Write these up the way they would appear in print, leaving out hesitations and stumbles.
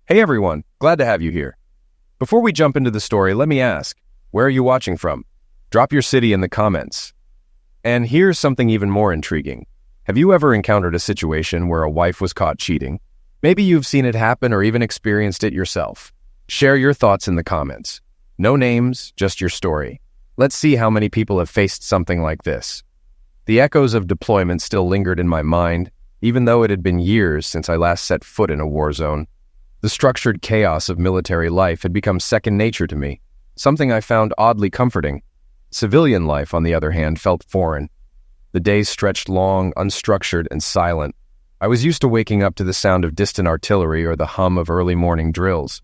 Hey everyone, glad to have you here. Before we jump into the story, let me ask, where are you watching from? Drop your city in the comments. And here's something even more intriguing. Have you ever encountered a situation where a wife was caught cheating? Maybe you've seen it happen or even experienced it yourself. Share your thoughts in the comments. No names, just your story. Let's see how many people have faced something like this. The echoes of deployment still lingered in my mind, even though it had been years since I last set foot in a war zone. The structured chaos of military life had become second nature to me, something I found oddly comforting. Civilian life, on the other hand, felt foreign. The days stretched long, unstructured, and silent. I was used to waking up to the sound of distant artillery or the hum of early morning drills.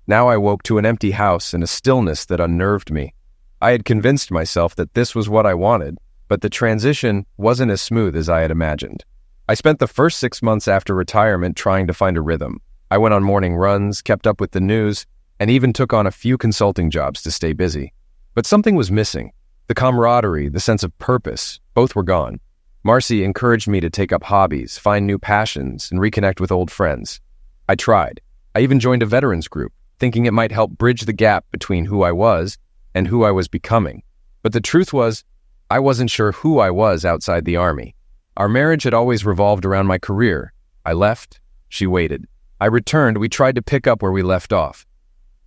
Now I woke to an empty house and a stillness that unnerved me. I had convinced myself that this was what I wanted, but the transition wasn't as smooth as I had imagined. I spent the first 6 months after retirement trying to find a rhythm. I went on morning runs, kept up with the news, and even took on a few consulting jobs to stay busy. But something was missing. The camaraderie, the sense of purpose, both were gone. Marcy encouraged me to take up hobbies, find new passions, and reconnect with old friends. I tried. I even joined a veterans group, thinking it might help bridge the gap between who I was and who I was becoming. But the truth was, I wasn't sure who I was outside the Army. Our marriage had always revolved around my career. I left, she waited. I returned, we tried to pick up where we left off.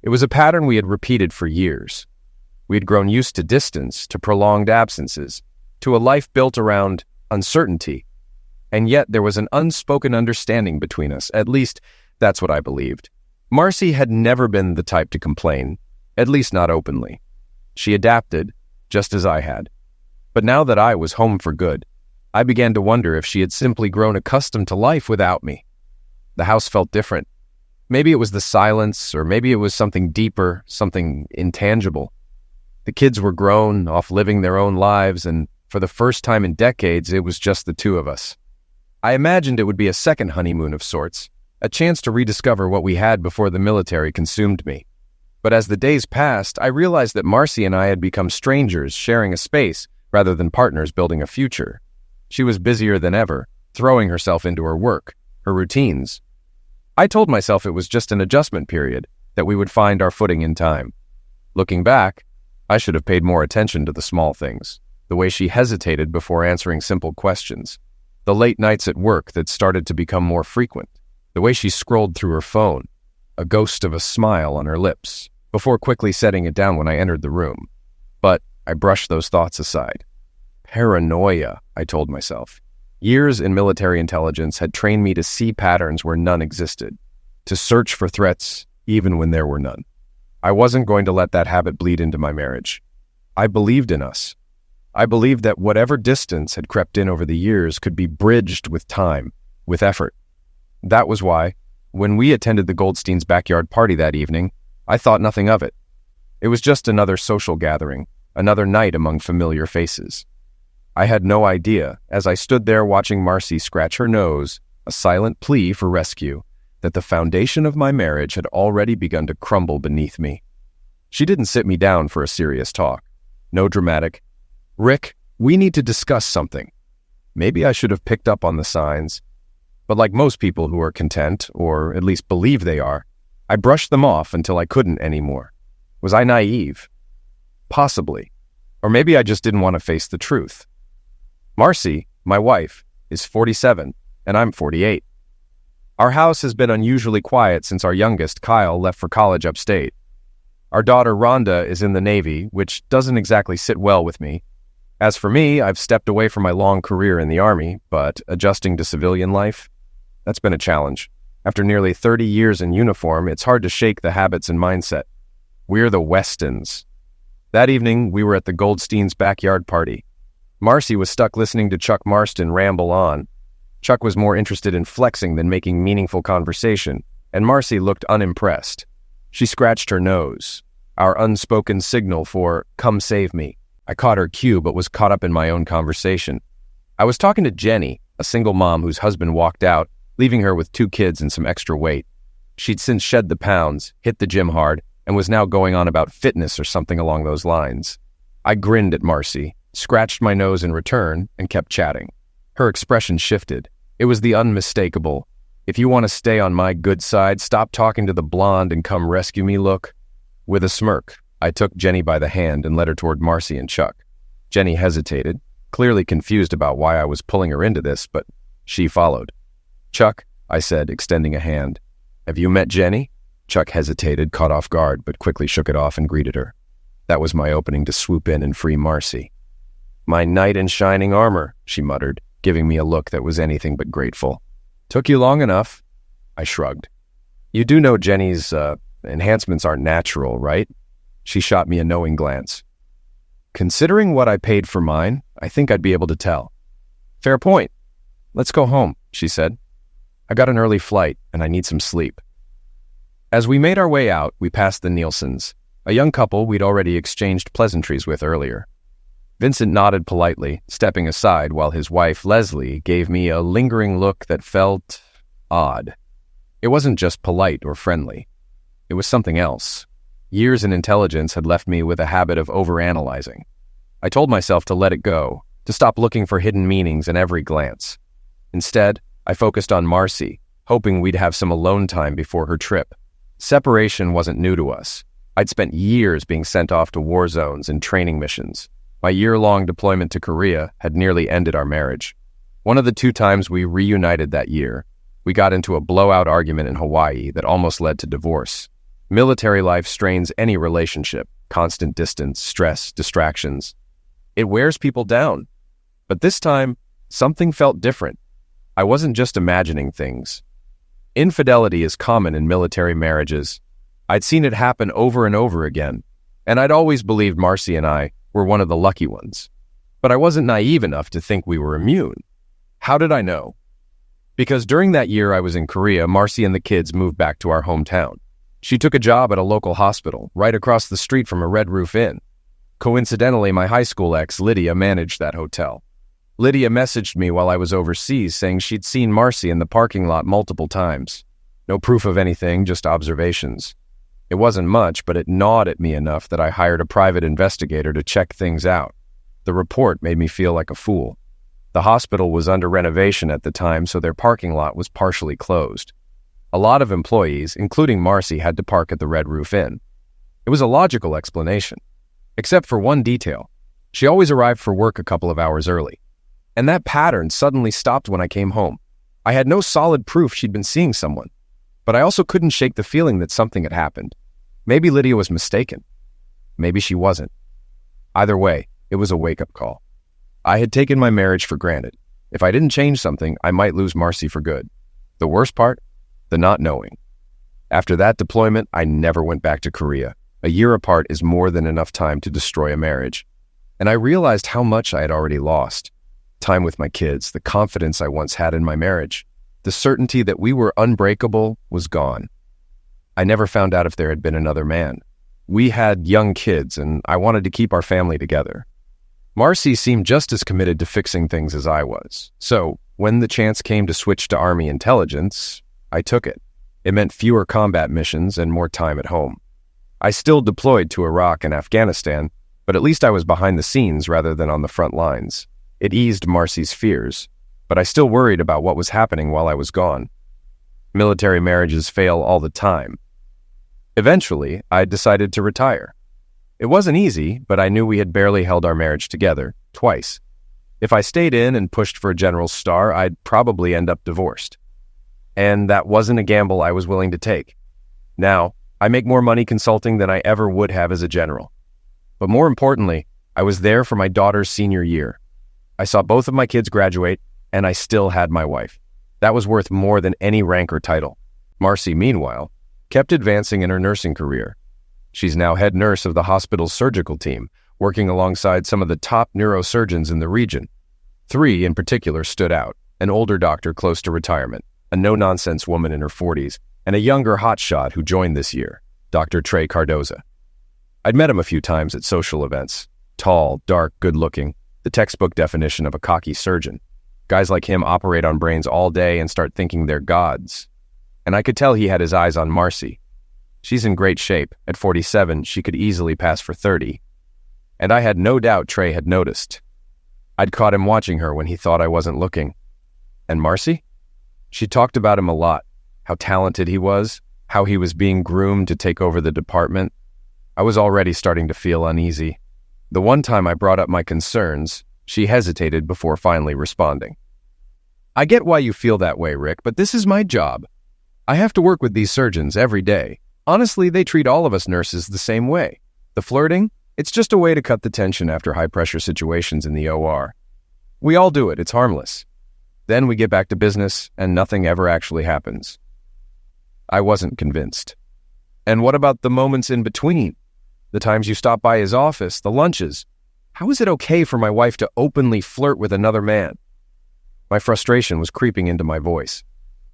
It was a pattern we had repeated for years. We had grown used to distance, to prolonged absences, to a life built around uncertainty. And yet there was an unspoken understanding between us, at least that's what I believed. Marcy had never been the type to complain, at least not openly. She adapted, just as I had. But now that I was home for good, I began to wonder if she had simply grown accustomed to life without me. The house felt different. Maybe it was the silence, or maybe it was something deeper, something intangible. The kids were grown, off living their own lives, and for the first time in decades, it was just the two of us. I imagined it would be a second honeymoon of sorts, a chance to rediscover what we had before the military consumed me. But as the days passed, I realized that Marcy and I had become strangers sharing a space rather than partners building a future. She was busier than ever, throwing herself into her work, her routines. I told myself it was just an adjustment period, that we would find our footing in time. Looking back, I should have paid more attention to the small things, the way she hesitated before answering simple questions, the late nights at work that started to become more frequent, the way she scrolled through her phone, a ghost of a smile on her lips, before quickly setting it down when I entered the room. But I brushed those thoughts aside. Paranoia, I told myself. Years in military intelligence had trained me to see patterns where none existed, to search for threats even when there were none. I wasn't going to let that habit bleed into my marriage. I believed in us. I believed that whatever distance had crept in over the years could be bridged with time, with effort. That was why, when we attended the Goldsteins' backyard party that evening, I thought nothing of it. It was just another social gathering, another night among familiar faces. I had no idea, as I stood there watching Marcy scratch her nose, a silent plea for rescue, that the foundation of my marriage had already begun to crumble beneath me. She didn't sit me down for a serious talk. No dramatic, "Rick, we need to discuss something." Maybe I should have picked up on the signs. But like most people who are content, or at least believe they are, I brushed them off until I couldn't anymore. Was I naive? Possibly. Or maybe I just didn't want to face the truth. Marcy, my wife, is 47, and I'm 48. Our house has been unusually quiet since our youngest, Kyle, left for college upstate. Our daughter, Rhonda, is in the Navy, which doesn't exactly sit well with me. As for me, I've stepped away from my long career in the Army, but adjusting to civilian life, that's been a challenge. After nearly 30 years in uniform, it's hard to shake the habits and mindset. We're the Westons. That evening, we were at the Goldsteins' backyard party. Marcy was stuck listening to Chuck Marston ramble on. Chuck was more interested in flexing than making meaningful conversation, and Marcy looked unimpressed. She scratched her nose, our unspoken signal for, "Come save me." I caught her cue, but was caught up in my own conversation. I was talking to Jenny, a single mom whose husband walked out, leaving her with 2 kids and some extra weight. She'd since shed the pounds, hit the gym hard, and was now going on about fitness or something along those lines. I grinned at Marcy, scratched my nose in return, and kept chatting. Her expression shifted. It was the unmistakable, If you want to stay on my good side, stop talking to the blonde and come rescue me look. With a smirk, I took Jenny by the hand and led her toward Marcy and Chuck. Jenny hesitated, clearly confused about why I was pulling her into this, but she followed. Chuck, I said, extending a hand. Have you met Jenny? Chuck hesitated, caught off guard, but quickly shook it off and greeted her. That was my opening to swoop in and free Marcy. My knight in shining armor, she muttered, giving me a look that was anything but grateful. Took you long enough. I shrugged. You do know Jenny's enhancements aren't natural, right? She shot me a knowing glance. Considering what I paid for mine, I think I'd be able to tell. Fair point. Let's go home, she said. I got an early flight, and I need some sleep. As we made our way out, we passed the Nielsen's, a young couple we'd already exchanged pleasantries with earlier. Vincent nodded politely, stepping aside while his wife, Leslie, gave me a lingering look that felt odd. It wasn't just polite or friendly. It was something else. Years in intelligence had left me with a habit of overanalyzing. I told myself to let it go, to stop looking for hidden meanings in every glance. Instead, I focused on Marcy, hoping we'd have some alone time before her trip. Separation wasn't new to us. I'd spent years being sent off to war zones and training missions. My year-long deployment to Korea had nearly ended our marriage. One of the 2 times we reunited that year, we got into a blowout argument in Hawaii that almost led to divorce. Military life strains any relationship, constant distance, stress, distractions. It wears people down. But this time, something felt different. I wasn't just imagining things. Infidelity is common in military marriages. I'd seen it happen over and over again, and I'd always believed Marcy and I were one of the lucky ones. But I wasn't naive enough to think we were immune. How did I know? Because during that year I was in Korea, Marcy and the kids moved back to our hometown. She took a job at a local hospital, right across the street from a Red Roof Inn. Coincidentally, my high school ex, Lydia, managed that hotel. Lydia messaged me while I was overseas saying she'd seen Marcy in the parking lot multiple times. No proof of anything, just observations. It wasn't much, but it gnawed at me enough that I hired a private investigator to check things out. The report made me feel like a fool. The hospital was under renovation at the time, so their parking lot was partially closed. A lot of employees, including Marcy, had to park at the Red Roof Inn. It was a logical explanation, except for one detail. She always arrived for work a couple of hours early. And that pattern suddenly stopped when I came home. I had no solid proof she'd been seeing someone, but I also couldn't shake the feeling that something had happened. Maybe Lydia was mistaken. Maybe she wasn't. Either way, it was a wake-up call. I had taken my marriage for granted. If I didn't change something, I might lose Marcy for good. The worst part? The not knowing. After that deployment, I never went back to Korea. A year apart is more than enough time to destroy a marriage. And I realized how much I had already lost. Time with my kids, the confidence I once had in my marriage, the certainty that we were unbreakable was gone. I never found out if there had been another man. We had young kids, and I wanted to keep our family together. Marcy seemed just as committed to fixing things as I was. So, when the chance came to switch to Army intelligence, I took it. It meant fewer combat missions and more time at home. I still deployed to Iraq and Afghanistan, but at least I was behind the scenes rather than on the front lines. It eased Marcy's fears, but I still worried about what was happening while I was gone. Military marriages fail all the time. Eventually, I decided to retire. It wasn't easy, but I knew we had barely held our marriage together, twice. If I stayed in and pushed for a general's star, I'd probably end up divorced. And that wasn't a gamble I was willing to take. Now, I make more money consulting than I ever would have as a general. But more importantly, I was there for my daughter's senior year. I saw both of my kids graduate, and I still had my wife. That was worth more than any rank or title. Marcy, meanwhile, kept advancing in her nursing career. She's now head nurse of the hospital's surgical team, working alongside some of the top neurosurgeons in the region. 3 in particular stood out: an older doctor close to retirement, a no-nonsense woman in her 40s, and a younger hotshot who joined this year, Dr. Trey Cardoza. I'd met him a few times at social events. Tall, dark, good-looking, the textbook definition of a cocky surgeon. Guys like him operate on brains all day and start thinking they're gods. And I could tell he had his eyes on Marcy. She's in great shape. At 47, she could easily pass for 30. And I had no doubt Trey had noticed. I'd caught him watching her when he thought I wasn't looking. And Marcy? She talked about him a lot, how talented he was, how he was being groomed to take over the department. I was already starting to feel uneasy. The one time I brought up my concerns, she hesitated before finally responding. I get why you feel that way, Rick, but this is my job. I have to work with these surgeons every day. Honestly, they treat all of us nurses the same way. The flirting? It's just a way to cut the tension after high-pressure situations in the OR. We all do it, it's harmless. Then we get back to business, and nothing ever actually happens. I wasn't convinced. And what about the moments in between? The times you stop by his office, the lunches? How is it okay for my wife to openly flirt with another man? My frustration was creeping into my voice.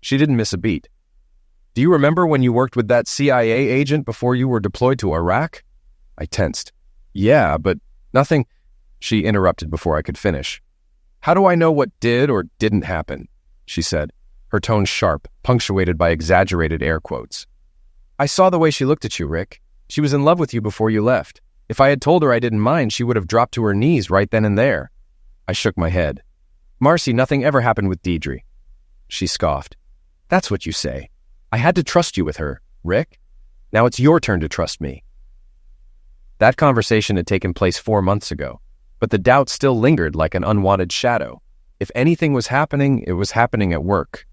She didn't miss a beat. Do you remember when you worked with that CIA agent before you were deployed to Iraq? I tensed. Yeah, but nothing. She interrupted before I could finish. How do I know what did or didn't happen? She said, her tone sharp, punctuated by exaggerated air quotes. I saw the way she looked at you, Rick. She was in love with you before you left. If I had told her I didn't mind, she would have dropped to her knees right then and there. I shook my head. Marcy, nothing ever happened with Deidre. She scoffed. That's what you say. I had to trust you with her, Rick. Now it's your turn to trust me. That conversation had taken place 4 months ago, but the doubt still lingered like an unwanted shadow. If anything was happening, it was happening at work.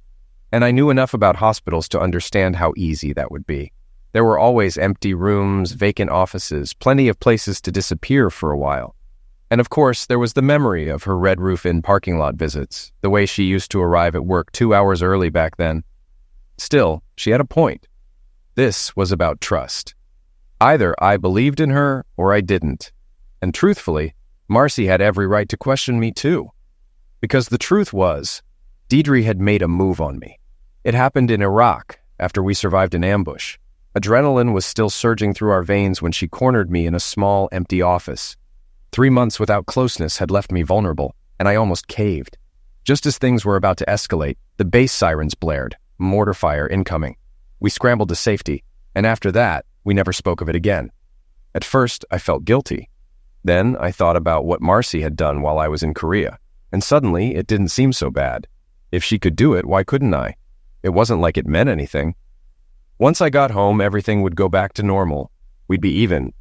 And I knew enough about hospitals to understand how easy that would be. There were always empty rooms, vacant offices, plenty of places to disappear for a while. And of course, there was the memory of her Red Roof Inn parking lot visits, the way she used to arrive at work 2 hours early back then. Still, she had a point. This was about trust. Either I believed in her or I didn't. And truthfully, Marcy had every right to question me too. Because the truth was, Deidre had made a move on me. It happened in Iraq after we survived an ambush. Adrenaline was still surging through our veins when she cornered me in a small, empty office. 3 months without closeness had left me vulnerable, and I almost caved. Just as things were about to escalate, the base sirens blared, mortar fire incoming. We scrambled to safety, and after that, we never spoke of it again. At first, I felt guilty. Then I thought about what Marcy had done while I was in Korea, and suddenly it didn't seem so bad. If she could do it, why couldn't I? It wasn't like it meant anything. Once I got home, everything would go back to normal. We'd be even.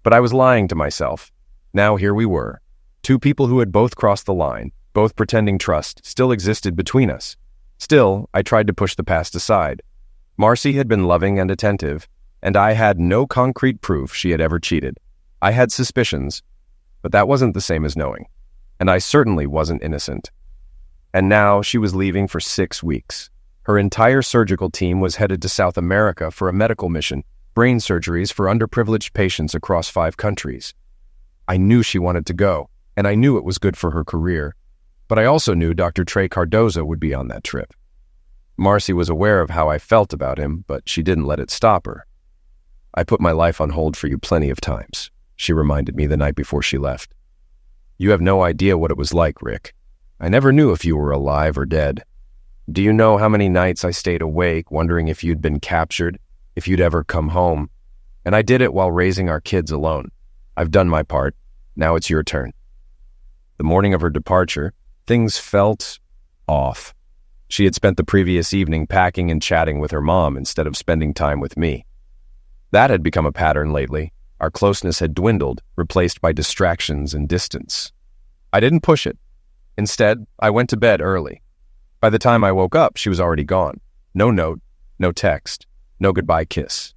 But I was lying to myself. Now here we were. 2 people who had both crossed the line, both pretending trust still existed between us. Still, I tried to push the past aside. Marcy had been loving and attentive, and I had no concrete proof she had ever cheated. I had suspicions, but that wasn't the same as knowing. And I certainly wasn't innocent. And now she was leaving for 6 weeks. Her entire surgical team was headed to South America for a medical mission, brain surgeries for underprivileged patients across 5 countries. I knew she wanted to go, and I knew it was good for her career. But I also knew Dr. Trey Cardozo would be on that trip. Marcy was aware of how I felt about him, but she didn't let it stop her. I put my life on hold for you plenty of times, she reminded me the night before she left. You have no idea what it was like, Rick. I never knew if you were alive or dead. Do you know how many nights I stayed awake wondering if you'd been captured, if you'd ever come home? And I did it while raising our kids alone. I've done my part. Now it's your turn. The morning of her departure, things felt off. She had spent the previous evening packing and chatting with her mom instead of spending time with me. That had become a pattern lately. Our closeness had dwindled, replaced by distractions and distance. I didn't push it. Instead, I went to bed early. By the time I woke up, she was already gone. No note, no text, no goodbye kiss.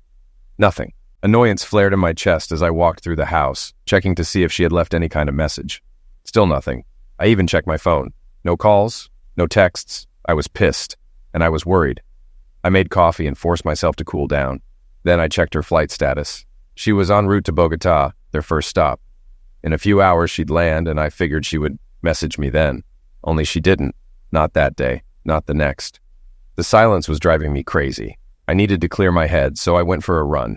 Nothing. Annoyance flared in my chest as I walked through the house, checking to see if she had left any kind of message. Still nothing. I even checked my phone. No calls, no texts. I was pissed, and I was worried. I made coffee and forced myself to cool down. Then I checked her flight status. She was en route to Bogota, their first stop. In a few hours she'd land, and I figured she would message me then. Only she didn't. Not that day. Not the next. The silence was driving me crazy. I needed to clear my head, so I went for a run.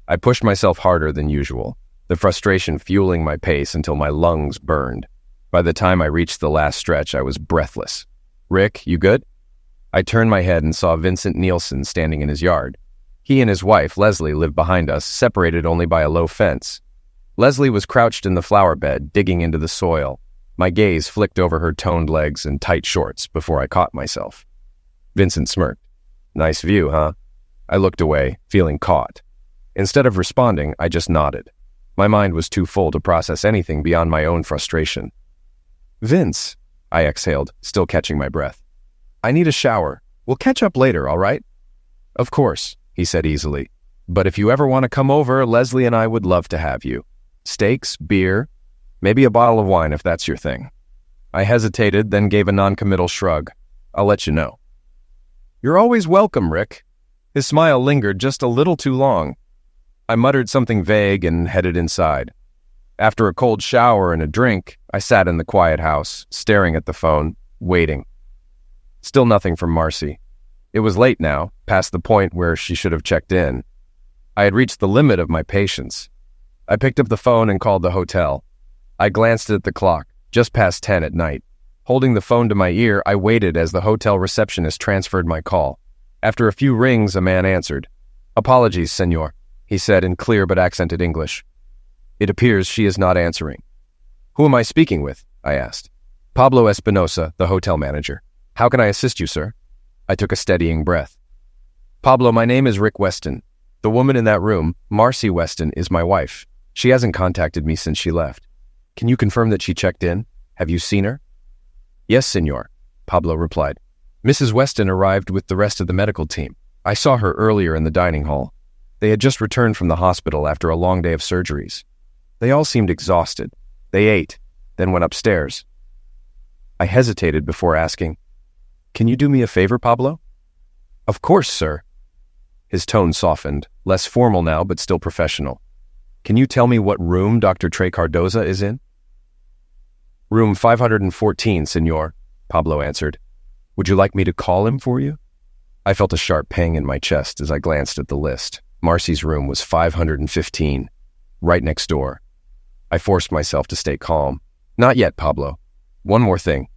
I pushed myself harder than usual, the frustration fueling my pace until my lungs burned. By the time I reached the last stretch, I was breathless. Rick, you good? I turned my head and saw Vincent Nielsen standing in his yard. He and his wife, Leslie, lived behind us, separated only by a low fence. Leslie was crouched in the flower bed, digging into the soil. My gaze flicked over her toned legs and tight shorts before I caught myself. Vincent smirked. Nice view, huh? I looked away, feeling caught. Instead of responding, I just nodded. My mind was too full to process anything beyond my own frustration. Vince, I exhaled, still catching my breath. I need a shower. We'll catch up later, all right? Of course, he said easily. But if you ever want to come over, Leslie and I would love to have you. Steaks, beer, maybe a bottle of wine if that's your thing. I hesitated, then gave a non-committal shrug. I'll let you know. You're always welcome, Rick. His smile lingered just a little too long. I muttered something vague and headed inside. After a cold shower and a drink, I sat in the quiet house, staring at the phone, waiting. Still nothing from Marcy. It was late now, past the point where she should have checked in. I had reached the limit of my patience. I picked up the phone and called the hotel. I glanced at the clock, just past 10 at night. Holding the phone to my ear, I waited as the hotel receptionist transferred my call. After a few rings, a man answered. Apologies, senor, he said in clear but accented English. It appears she is not answering. Who am I speaking with? I asked. Pablo Espinosa, the hotel manager. How can I assist you, sir? I took a steadying breath. Pablo, my name is Rick Weston. The woman in that room, Marcy Weston, is my wife. She hasn't contacted me since she left. Can you confirm that she checked in? Have you seen her? Yes, senor, Pablo replied. Mrs. Weston arrived with the rest of the medical team. I saw her earlier in the dining hall. They had just returned from the hospital after a long day of surgeries. They all seemed exhausted. They ate, then went upstairs. I hesitated before asking, Can you do me a favor, Pablo? Of course, sir. His tone softened, less formal now, but still professional. Can you tell me what room Dr. Trey Cardoza is in? Room 514, senor, Pablo answered. Would you like me to call him for you? I felt a sharp pang in my chest as I glanced at the list. Marcy's room was 515, right next door. I forced myself to stay calm. Not yet, Pablo. One more thing.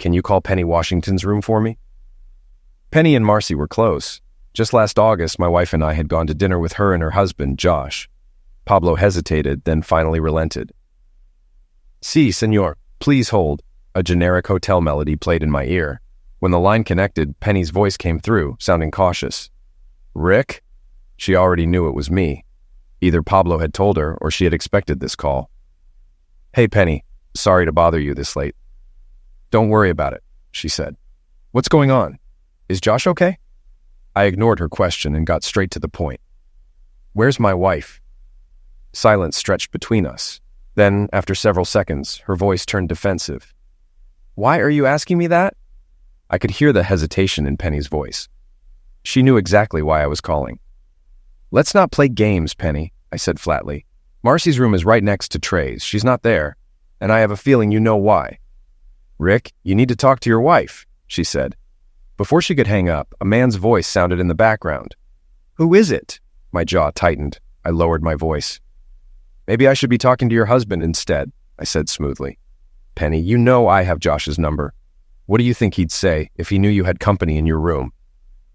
Can you call Penny Washington's room for me? Penny and Marcy were close. Just last August, my wife and I had gone to dinner with her and her husband, Josh. Pablo hesitated, then finally relented. Si, senor, please hold. A generic hotel melody played in my ear. When the line connected, Penny's voice came through, sounding cautious. Rick? She already knew it was me. Either Pablo had told her or she had expected this call. Hey, Penny. Sorry to bother you this late. Don't worry about it, she said. What's going on? Is Josh okay? I ignored her question and got straight to the point. Where's my wife? Silence stretched between us. Then, after several seconds, her voice turned defensive. Why are you asking me that? I could hear the hesitation in Penny's voice. She knew exactly why I was calling. Let's not play games, Penny, I said flatly. Marcy's room is right next to Trey's. She's not there, and I have a feeling you know why. Rick, you need to talk to your wife, she said. Before she could hang up, a man's voice sounded in the background. Who is it? My jaw tightened. I lowered my voice. Maybe I should be talking to your husband instead, I said smoothly. Penny, you know I have Josh's number. What do you think he'd say if he knew you had company in your room?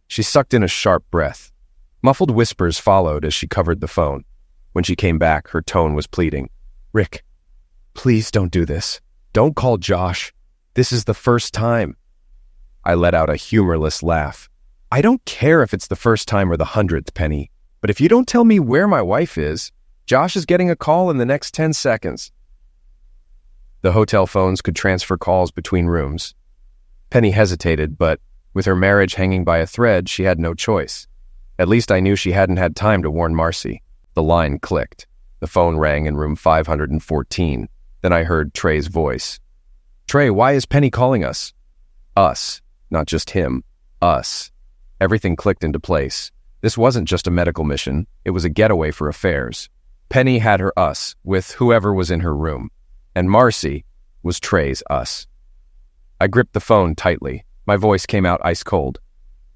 She sucked in a sharp breath. Muffled whispers followed as she covered the phone. When she came back, her tone was pleading. Rick, please don't do this. Don't call Josh. This is the first time. I let out a humorless laugh. I don't care if it's the first time or the 100th, Penny, but if you don't tell me where my wife is, Josh is getting a call in the next 10 seconds. The hotel phones could transfer calls between rooms. Penny hesitated, but with her marriage hanging by a thread, she had no choice. At least I knew she hadn't had time to warn Marcy. The line clicked. The phone rang in room 514. Then I heard Trey's voice. Trey, why is Penny calling us? Us. Not just him. Us. Everything clicked into place. This wasn't just a medical mission. It was a getaway for affairs. Penny had her us with whoever was in her room. And Marcy was Trey's us. I gripped the phone tightly. My voice came out ice cold.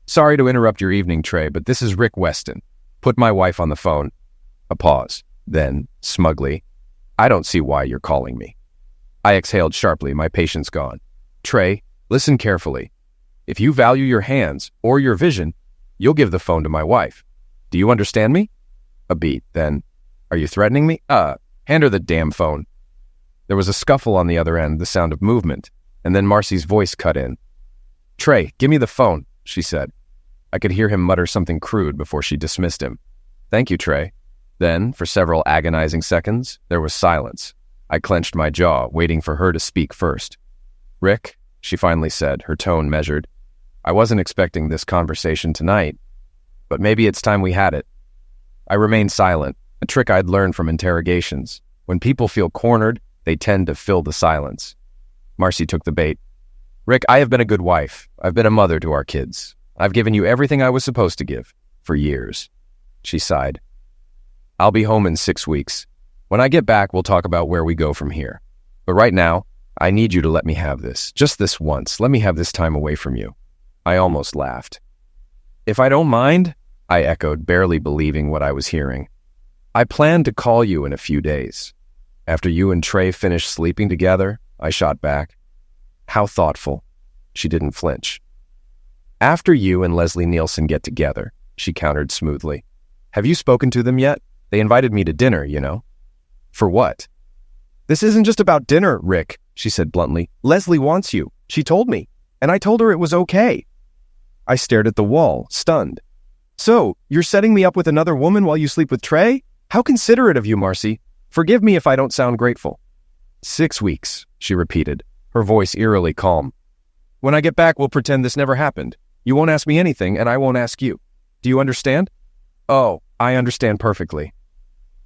Sorry to interrupt your evening, Trey, but this is Rick Weston. Put my wife on the phone. A pause. Then, smugly, I don't see why you're calling me. I exhaled sharply, my patience gone. Trey, listen carefully. If you value your hands or your vision, you'll give the phone to my wife. Do you understand me? A beat, then. Are you threatening me? Hand her the damn phone. There was a scuffle on the other end, the sound of movement, and then Marcy's voice cut in. Trey, give me the phone. she said. I could hear him mutter something crude before she dismissed him. Thank you, Trey. Then, for several agonizing seconds, there was silence. I clenched my jaw, waiting for her to speak first. Rick, she finally said, her tone measured. I wasn't expecting this conversation tonight, but maybe it's time we had it. I remained silent, a trick I'd learned from interrogations. When people feel cornered, they tend to fill the silence. Marcy took the bait. Rick, I have been a good wife. I've been a mother to our kids. I've given you everything I was supposed to give, for years. She sighed. I'll be home in 6 weeks. When I get back, we'll talk about where we go from here. But right now, I need you to let me have this. Just this once. Let me have this time away from you. I almost laughed. If I don't mind, I echoed, barely believing what I was hearing. I plan to call you in a few days. After you and Trey finish sleeping together, I shot back. How thoughtful. She didn't flinch. After you and Leslie Nielsen get together, she countered smoothly. Have you spoken to them yet? They invited me to dinner, you know. For what? This isn't just about dinner, Rick, she said bluntly. Leslie wants you. She told me, and I told her it was okay. I stared at the wall, stunned. So, you're setting me up with another woman while you sleep with Trey? How considerate of you, Marcy. Forgive me if I don't sound grateful. 6 weeks, she repeated, her voice eerily calm. When I get back, we'll pretend this never happened. You won't ask me anything, and I won't ask you. Do you understand? Oh, I understand perfectly.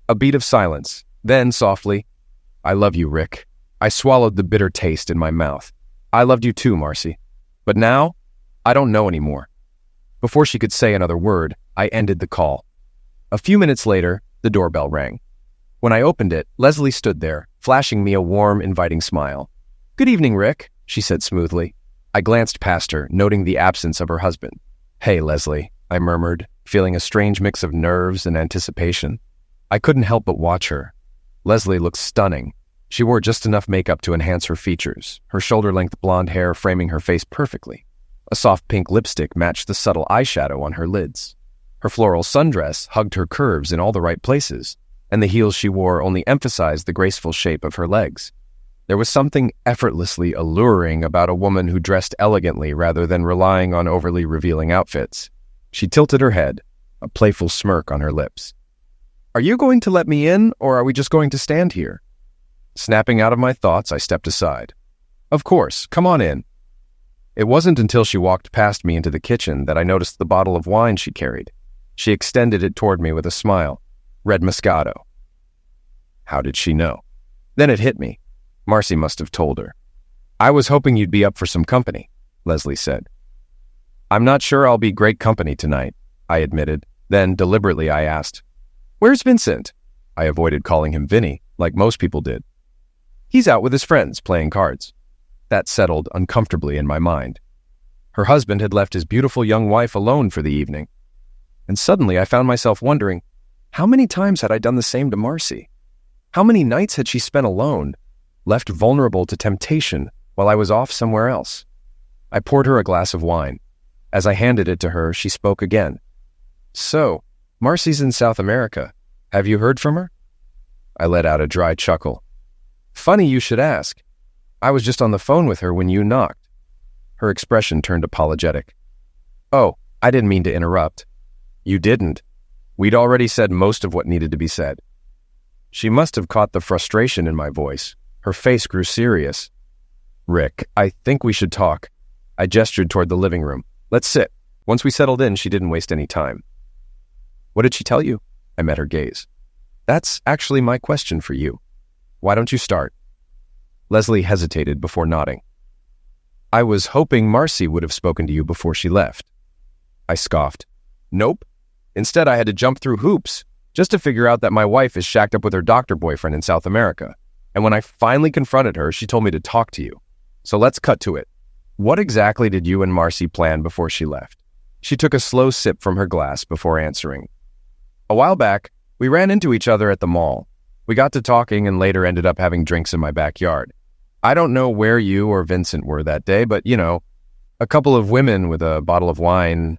A beat of silence. Then, softly, I love you, Rick. I swallowed the bitter taste in my mouth. I loved you too, Marcy. But now, I don't know anymore. Before she could say another word, I ended the call. A few minutes later, the doorbell rang. When I opened it, Leslie stood there, flashing me a warm, inviting smile. Good evening, Rick, she said smoothly. I glanced past her, noting the absence of her husband. Hey, Leslie, I murmured, feeling a strange mix of nerves and anticipation. I couldn't help but watch her. Leslie looked stunning. She wore just enough makeup to enhance her features, her shoulder-length blonde hair framing her face perfectly. A soft pink lipstick matched the subtle eyeshadow on her lids. Her floral sundress hugged her curves in all the right places, and the heels she wore only emphasized the graceful shape of her legs. There was something effortlessly alluring about a woman who dressed elegantly rather than relying on overly revealing outfits. She tilted her head, a playful smirk on her lips. Are you going to let me in, or are we just going to stand here? Snapping out of my thoughts, I stepped aside. Of course, come on in. It wasn't until she walked past me into the kitchen that I noticed the bottle of wine she carried. She extended it toward me with a smile. Red Moscato. How did she know? Then it hit me. Marcy must have told her. I was hoping you'd be up for some company, Leslie said. I'm not sure I'll be great company tonight, I admitted. Then, deliberately, I asked, Where's Vincent? I avoided calling him Vinny, like most people did. He's out with his friends, playing cards. That settled uncomfortably in my mind. Her husband had left his beautiful young wife alone for the evening. And suddenly I found myself wondering, how many times had I done the same to Marcy? How many nights had she spent alone, left vulnerable to temptation while I was off somewhere else? I poured her a glass of wine. As I handed it to her, she spoke again. So, Marcy's in South America. Have you heard from her? I let out a dry chuckle. Funny you should ask. I was just on the phone with her when you knocked. Her expression turned apologetic. Oh, I didn't mean to interrupt. You didn't. We'd already said most of what needed to be said. She must have caught the frustration in my voice. Her face grew serious. Rick, I think we should talk. I gestured toward the living room. Let's sit. Once we settled in, she didn't waste any time. What did she tell you? I met her gaze. That's actually my question for you. Why don't you start? Leslie hesitated before nodding. I was hoping Marcy would have spoken to you before she left. I scoffed. Nope. Instead, I had to jump through hoops just to figure out that my wife is shacked up with her doctor boyfriend in South America. And when I finally confronted her, she told me to talk to you. So let's cut to it. What exactly did you and Marcy plan before she left? She took a slow sip from her glass before answering. A while back, we ran into each other at the mall. We got to talking and later ended up having drinks in my backyard. I don't know where you or Vincent were that day, but, you know, a couple of women with a bottle of wine.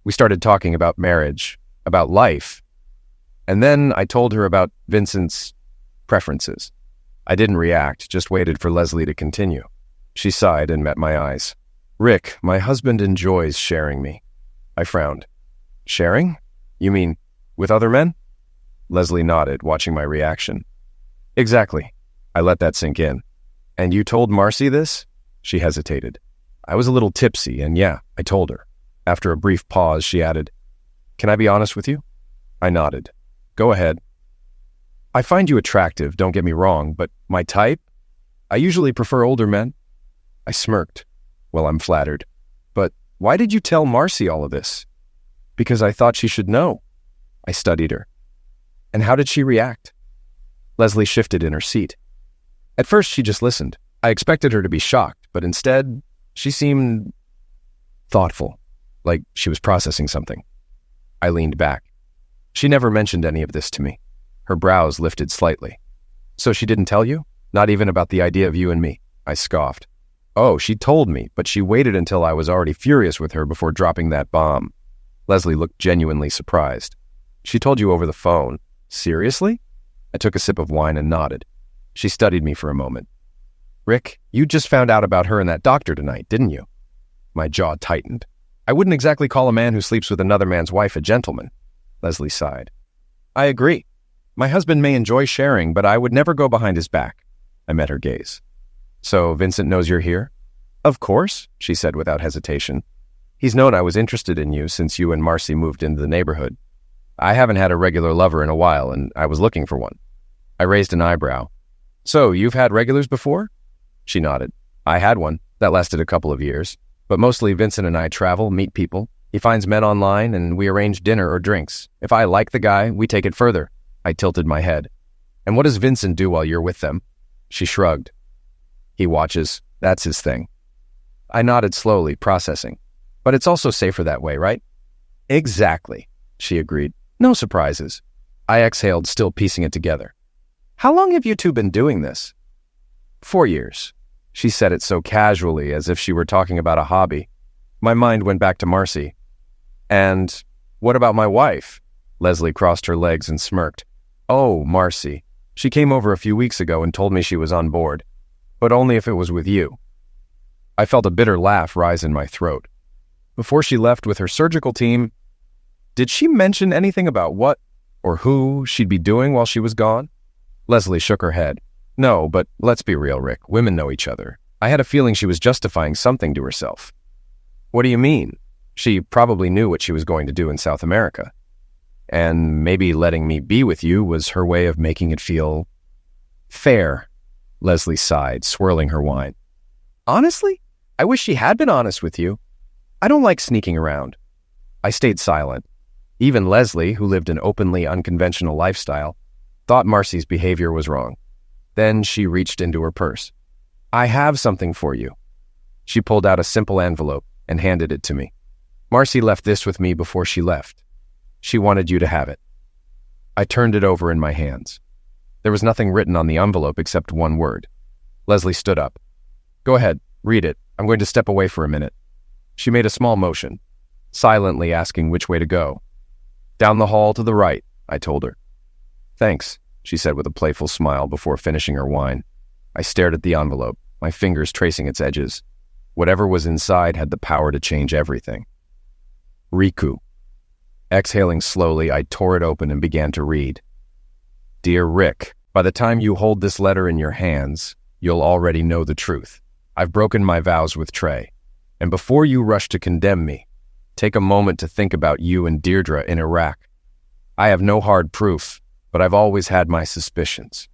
We started talking about marriage, about life. And then I told her about Vincent's preferences. I didn't react, just waited for Leslie to continue. She sighed and met my eyes. Rick, my husband enjoys sharing me. I frowned. Sharing? You mean with other men? Leslie nodded, watching my reaction. Exactly. I let that sink in. And you told Marcy this? She hesitated. I was a little tipsy, and yeah, I told her. After a brief pause, she added, Can I be honest with you? I nodded. Go ahead. I find you attractive, don't get me wrong, but my type? I usually prefer older men. I smirked. Well, I'm flattered. But why did you tell Marcy all of this? Because I thought she should know. I studied her. And how did she react? Leslie shifted in her seat. At first, she just listened. I expected her to be shocked, but instead, she seemed thoughtful, like she was processing something. I leaned back. She never mentioned any of this to me. Her brows lifted slightly. So she didn't tell you? Not even about the idea of you and me? I scoffed. Oh, she told me, but she waited until I was already furious with her before dropping that bomb. Leslie looked genuinely surprised. She told you over the phone. Seriously? I took a sip of wine and nodded. She studied me for a moment. Rick, you just found out about her and that doctor tonight, didn't you? My jaw tightened. I wouldn't exactly call a man who sleeps with another man's wife a gentleman. Leslie sighed. I agree. My husband may enjoy sharing, but I would never go behind his back. I met her gaze. So Vincent knows you're here? Of course, she said without hesitation. He's known I was interested in you since you and Marcy moved into the neighborhood. I haven't had a regular lover in a while, and I was looking for one. I raised an eyebrow. So, you've had regulars before? She nodded. I had one. That lasted a couple of years. But mostly Vincent and I travel, meet people. He finds men online, and we arrange dinner or drinks. If I like the guy, we take it further. I tilted my head. And what does Vincent do while you're with them? She shrugged. He watches. That's his thing. I nodded slowly, processing. But it's also safer that way, right? Exactly, she agreed. No surprises. I exhaled, still piecing it together. How long have you two been doing this? 4 years. She said it so casually, as if she were talking about a hobby. My mind went back to Marcy. And what about my wife? Leslie crossed her legs and smirked. Oh, Marcy. She came over a few weeks ago and told me she was on board. But only if it was with you. I felt a bitter laugh rise in my throat. Before she left with her surgical team, did she mention anything about what or who she'd be doing while she was gone? Leslie shook her head. No, but let's be real, Rick. Women know each other. I had a feeling she was justifying something to herself. What do you mean? She probably knew what she was going to do in South America. And maybe letting me be with you was her way of making it feel fair. Leslie sighed, swirling her wine. Honestly, I wish she had been honest with you. I don't like sneaking around. I stayed silent. Even Leslie, who lived an openly unconventional lifestyle, thought Marcy's behavior was wrong. Then she reached into her purse. I have something for you. She pulled out a simple envelope and handed it to me. Marcy left this with me before she left. She wanted you to have it. I turned it over in my hands. There was nothing written on the envelope except one word. Leslie stood up. Go ahead, read it. I'm going to step away for a minute. She made a small motion, silently asking which way to go. Down the hall to the right, I told her. Thanks, she said with a playful smile before finishing her wine. I stared at the envelope, my fingers tracing its edges. Whatever was inside had the power to change everything. Riku. Exhaling slowly, I tore it open and began to read. Dear Rick, by the time you hold this letter in your hands, you'll already know the truth. I've broken my vows with Trey. And before you rush to condemn me, take a moment to think about you and Deirdre in Iraq. I have no hard proof, but I've always had my suspicions.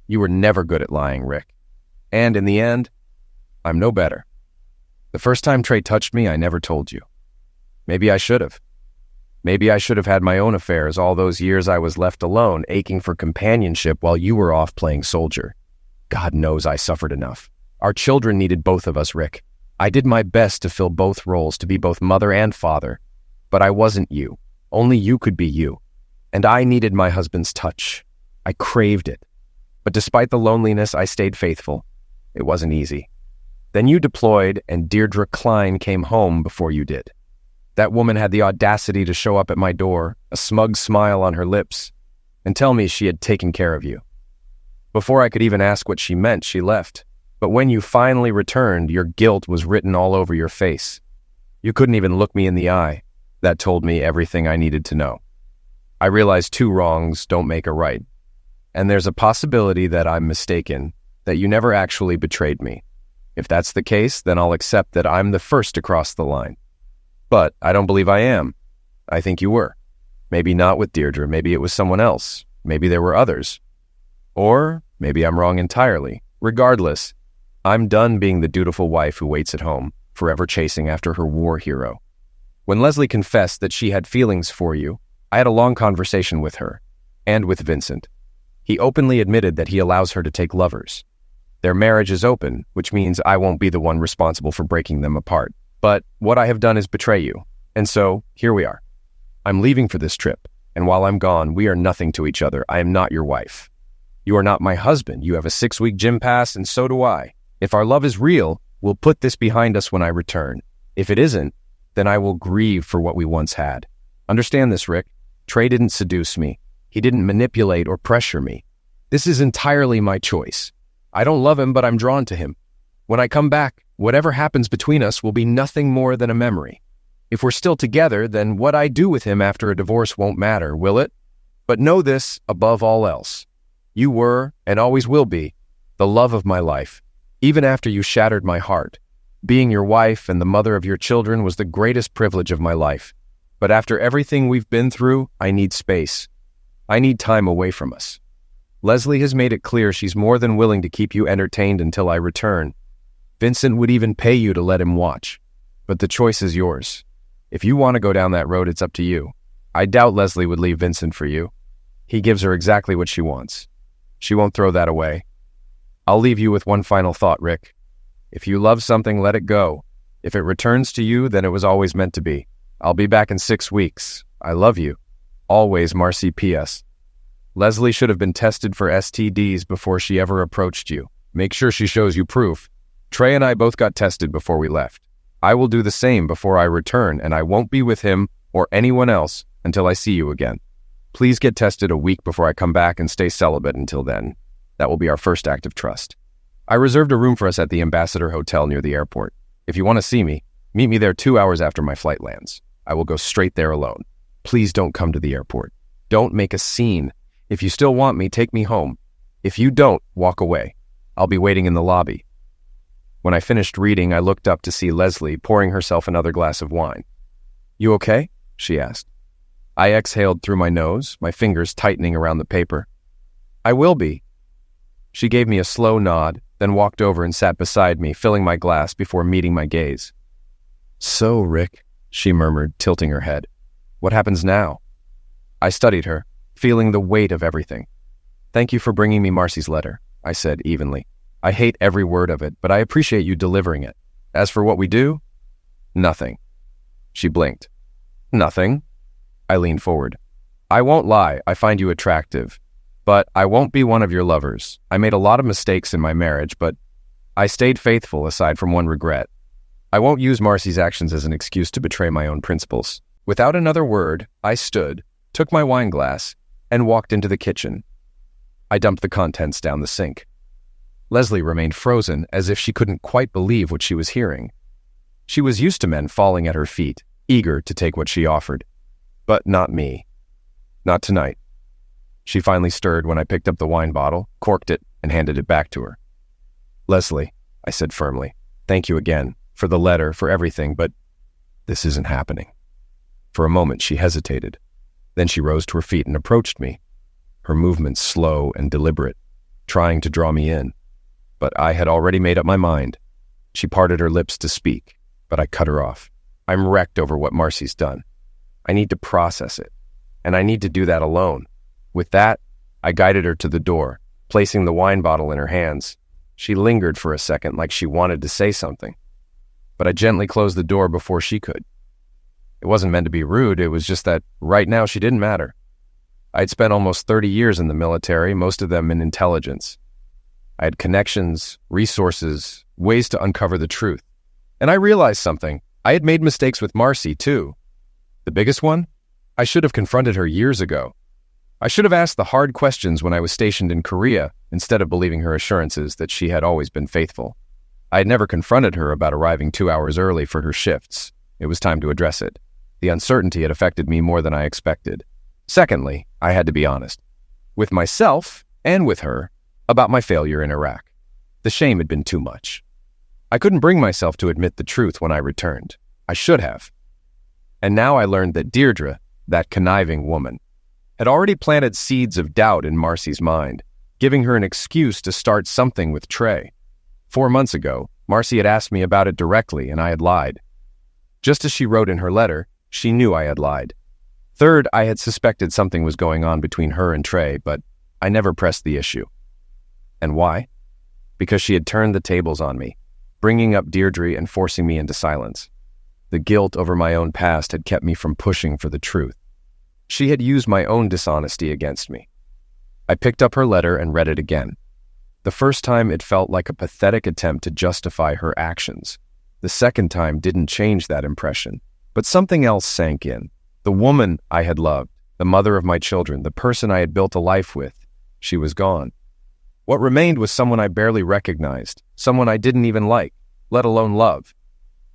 You were never good at lying, Rick. And in the end, I'm no better. The first time Trey touched me, I never told you. Maybe I should have. Maybe I should have had my own affairs all those years I was left alone, aching for companionship while you were off playing soldier. God knows I suffered enough. Our children needed both of us, Rick. I did my best to fill both roles, to be both mother and father. But I wasn't you. Only you could be you. And I needed my husband's touch. I craved it. But despite the loneliness, I stayed faithful. It wasn't easy. Then you deployed, and Deirdre Klein came home before you did. That woman had the audacity to show up at my door, a smug smile on her lips, and tell me she had taken care of you. Before I could even ask what she meant, she left. But when you finally returned, your guilt was written all over your face. You couldn't even look me in the eye. That told me everything I needed to know. I realized 2 wrongs don't make a right. And there's a possibility that I'm mistaken, that you never actually betrayed me. If that's the case, then I'll accept that I'm the first to cross the line. But I don't believe I am. I think you were. Maybe not with Deirdre, maybe it was someone else. Maybe there were others. Or maybe I'm wrong entirely. Regardless, I'm done being the dutiful wife who waits at home, forever chasing after her war hero. When Leslie confessed that she had feelings for you, I had a long conversation with her, and with Vincent. He openly admitted that he allows her to take lovers. Their marriage is open, which means I won't be the one responsible for breaking them apart. But what I have done is betray you. And so, here we are. I'm leaving for this trip, and while I'm gone, we are nothing to each other. I am not your wife. You are not my husband. You have a 6-week gym pass, and so do I. If our love is real, we'll put this behind us when I return. If it isn't, then I will grieve for what we once had. Understand this, Rick. Trey didn't seduce me. He didn't manipulate or pressure me. This is entirely my choice. I don't love him, but I'm drawn to him. When I come back, whatever happens between us will be nothing more than a memory. If we're still together, then what I do with him after a divorce won't matter, will it? But know this above all else. You were, and always will be, the love of my life, even after you shattered my heart. Being your wife and the mother of your children was the greatest privilege of my life. But after everything we've been through, I need space. I need time away from us. Leslie has made it clear she's more than willing to keep you entertained until I return. Vincent would even pay you to let him watch. But the choice is yours. If you want to go down that road, it's up to you. I doubt Leslie would leave Vincent for you. He gives her exactly what she wants. She won't throw that away. I'll leave you with one final thought, Rick. If you love something, let it go. If it returns to you, then it was always meant to be. I'll be back in 6 weeks. I love you. Always, Marcy P.S. Leslie should have been tested for STDs before she ever approached you. Make sure she shows you proof. Trey and I both got tested before we left. I will do the same before I return, and I won't be with him or anyone else until I see you again. Please get tested a week before I come back and stay celibate until then. That will be our first act of trust. I reserved a room for us at the Ambassador Hotel near the airport. If you want to see me, meet me there 2 hours after my flight lands. I will go straight there alone. Please don't come to the airport. Don't make a scene. If you still want me, take me home. If you don't, walk away. I'll be waiting in the lobby. When I finished reading, I looked up to see Leslie pouring herself another glass of wine. You okay? She asked. I exhaled through my nose, my fingers tightening around the paper. I will be. She gave me a slow nod, then walked over and sat beside me, filling my glass before meeting my gaze. So, Rick, she murmured, tilting her head. What happens now? I studied her, feeling the weight of everything. Thank you for bringing me Marcy's letter, I said evenly. I hate every word of it, but I appreciate you delivering it. As for what we do, nothing. She blinked. Nothing? I leaned forward. I won't lie, I find you attractive. But I won't be one of your lovers. I made a lot of mistakes in my marriage, but I stayed faithful aside from one regret. I won't use Marcy's actions as an excuse to betray my own principles. Without another word, I stood, took my wine glass, and walked into the kitchen. I dumped the contents down the sink. Leslie remained frozen, as if she couldn't quite believe what she was hearing. She was used to men falling at her feet, eager to take what she offered. But not me. Not tonight. She finally stirred when I picked up the wine bottle, corked it, and handed it back to her. Leslie, I said firmly, thank you again, for the letter, for everything, but this isn't happening. For a moment she hesitated. Then she rose to her feet and approached me, her movements slow and deliberate, trying to draw me in. But I had already made up my mind. She parted her lips to speak, but I cut her off. I'm wrecked over what Marcy's done. I need to process it, and I need to do that alone. With that, I guided her to the door, placing the wine bottle in her hands. She lingered for a second like she wanted to say something, but I gently closed the door before she could. It wasn't meant to be rude, it was just that right now she didn't matter. I'd spent almost 30 years in the military, most of them in intelligence. I had connections, resources, ways to uncover the truth. And I realized something. I had made mistakes with Marcy, too. The biggest one? I should have confronted her years ago. I should have asked the hard questions when I was stationed in Korea instead of believing her assurances that she had always been faithful. I had never confronted her about arriving 2 hours early for her shifts. It was time to address it. The uncertainty had affected me more than I expected. Secondly, I had to be honest, with myself and with her, about my failure in Iraq. The shame had been too much. I couldn't bring myself to admit the truth when I returned. I should have. And now I learned that Deirdre, that conniving woman, had already planted seeds of doubt in Marcy's mind, giving her an excuse to start something with Trey. 4 months ago, Marcy had asked me about it directly, and I had lied. Just as she wrote in her letter, she knew I had lied. Third, I had suspected something was going on between her and Trey, but I never pressed the issue. And why? Because she had turned the tables on me, bringing up Deirdre and forcing me into silence. The guilt over my own past had kept me from pushing for the truth. She had used my own dishonesty against me. I picked up her letter and read it again. The first time it felt like a pathetic attempt to justify her actions. The second time didn't change that impression, but something else sank in. The woman I had loved, the mother of my children, the person I had built a life with, she was gone. What remained was someone I barely recognized, someone I didn't even like, let alone love.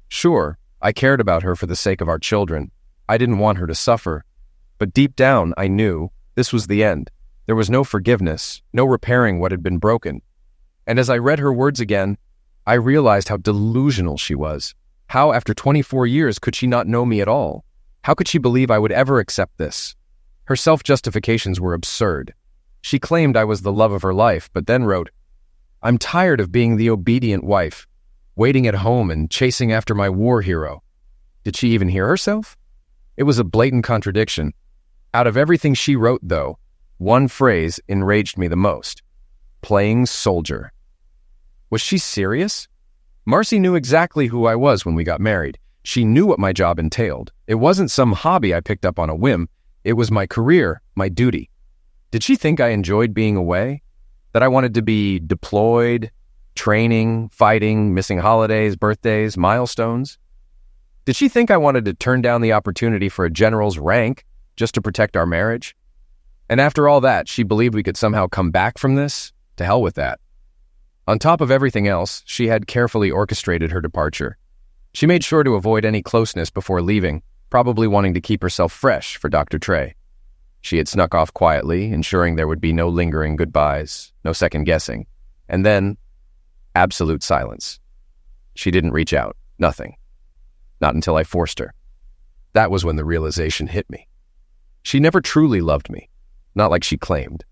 Sure, I cared about her for the sake of our children. I didn't want her to suffer. But deep down, I knew this was the end. There was no forgiveness, no repairing what had been broken. And as I read her words again, I realized how delusional she was. How, after 24 years, could she not know me at all? How could she believe I would ever accept this? Her self-justifications were absurd. She claimed I was the love of her life, but then wrote, "I'm tired of being the obedient wife, waiting at home and chasing after my war hero." Did she even hear herself? It was a blatant contradiction. Out of everything she wrote, though, one phrase enraged me the most. Playing soldier. Was she serious? Marcy knew exactly who I was when we got married. She knew what my job entailed. It wasn't some hobby I picked up on a whim. It was my career, my duty. Did she think I enjoyed being away? That I wanted to be deployed, training, fighting, missing holidays, birthdays, milestones? Did she think I wanted to turn down the opportunity for a general's rank just to protect our marriage? And after all that, she believed we could somehow come back from this? To hell with that. On top of everything else, she had carefully orchestrated her departure. She made sure to avoid any closeness before leaving, probably wanting to keep herself fresh for Dr. Trey. She had snuck off quietly, ensuring there would be no lingering goodbyes, no second-guessing. And then, absolute silence. She didn't reach out. Nothing. Not until I forced her. That was when the realization hit me. She never truly loved me. Not like she claimed.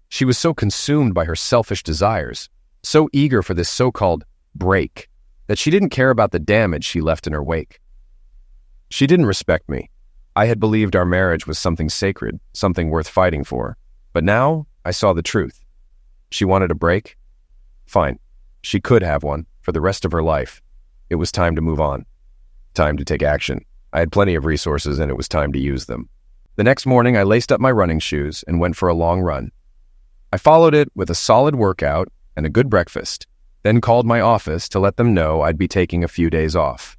She was so consumed by her selfish desires, so eager for this so-called break, that she didn't care about the damage she left in her wake. She didn't respect me. I had believed our marriage was something sacred, something worth fighting for. But now, I saw the truth. She wanted a break? Fine. She could have one, for the rest of her life. It was time to move on. Time to take action. I had plenty of resources, and it was time to use them. The next morning, I laced up my running shoes and went for a long run. I followed it with a solid workout and a good breakfast, then called my office to let them know I'd be taking a few days off.